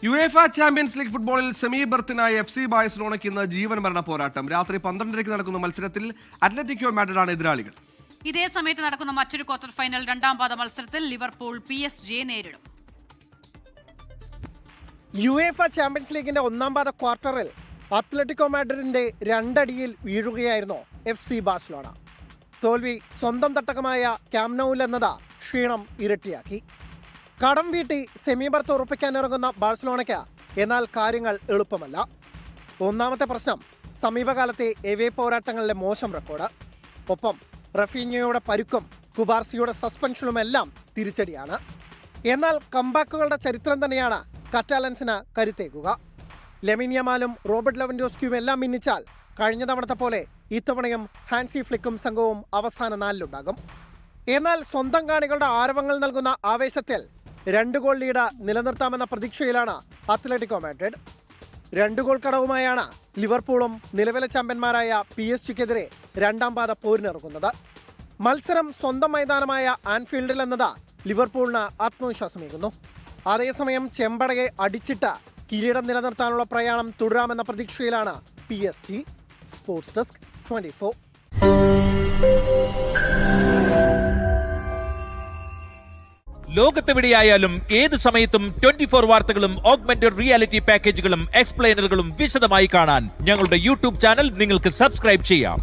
UEFA champions league ഫുട്ബോളിൽ semi ബർത്തിനായ FC ബാഴ്സലോണയ്ക്ക് ഇന്ന് ജീവൻ മരണ പോരാട്ടം. രാത്രി 12:30 നടക്കുന്ന മത്സരത്തിൽ അത്ലറ്റിക്കോ മാഡ്രിഡാണ് എതിരാളികൾ. ഇതേ സമയത്ത് നടക്കുന്ന മറ്റൊരു ക്വാർട്ടർ ഫൈനൽ രണ്ടാം പാദ മത്സരത്തിൽ ലിവർപൂൾ PSG നേരിടും. യുവേഫ ചാമ്പ്യൻസ് ലീഗിന്റെ ഒന്നാം പാദ ക്വാർട്ടറിൽ അത്ലറ്റിക്കോ മാഡ്രിഡിന്റെ രണ്ടടിയിൽ വീഴുകയായിരുന്നു FC ബാഴ്സലോണ. തോൽവി സ്വന്തം തട്ടകമായ ക്യാമ്പ് നൗവിൽ എന്നത് ക്ഷീണം ഇരട്ടിയാക്കി. കടം വീട്ടി സെമി ബർത്ത് ഉറപ്പിക്കാനിറങ്ങുന്ന ബാഴ്സലോണയ്ക്ക് എന്നാൽ കാര്യങ്ങൾ എളുപ്പമല്ല. ഒന്നാമത്തെ പ്രശ്നം സമീപകാലത്തെ എവേ പോരാട്ടങ്ങളിലെ മോശം റെക്കോർഡ്. ഒപ്പം റഫീഞ്ഞയുടെ പരുക്കും കുബാർസിയുടെ സസ്പെൻഷനുമെല്ലാം തിരിച്ചടിയാണ്. എന്നാൽ കംബാക്കുകളുടെ ചരിത്രം തന്നെയാണ് കറ്റാലൻസിന് കരുത്തേക്കുക. ലെമിൻ യമാലും റോബർട്ട് ലെവൻഡോസ്കിയും എല്ലാം മിന്നിച്ചാൽ കഴിഞ്ഞ തവണത്തെ പോലെ ഇത്തവണയും ഹാൻസി ഫ്ലിക്കും സംഘവും അവസാന നാലിലുണ്ടാകും. എന്നാൽ സ്വന്തം കാണികളുടെ ആരവങ്ങൾ നൽകുന്ന ആവേശത്തിൽ 2 ഗോൾ ലീഡ് നിലനിർത്താമെന്ന പ്രതീക്ഷയിലാണ് അത്ലറ്റിക്കോ മാഡ്രിഡ്. 2 ഗോൾ കടവുമായാണ് ലിവർപൂളും നിലവിലെ ചാമ്പ്യന്മാരായ PSG-ക്കെതിരെ രണ്ടാം പാദ പോരിനിറങ്ങുന്നത്. മത്സരം സ്വന്തം മൈതാനമായ ആൻഫീൽഡിൽ എന്നത് ലിവർപൂളിന് ആത്മവിശ്വാസമേകുന്നു. അതേസമയം ചെമ്പടയെ അടിച്ചിട്ട് കിരീടം നിലനിർത്താനുള്ള പ്രയാണം തുടരാമെന്ന പ്രതീക്ഷയിലാണ് PSG. Sports desk 24. ലോകത്തെവിടെയായാലും ഏത് സമയത്തും 24 വാർത്തകളും ഓഗ്മെന്റഡ് റിയാലിറ്റി പാക്കേജുകളും എക്സ്പ്ലെയിനറുകളും വിശദമായി കാണാൻ ഞങ്ങളുടെ യൂട്യൂബ് ചാനൽ നിങ്ങൾക്ക് സബ്സ്ക്രൈബ് ചെയ്യാം.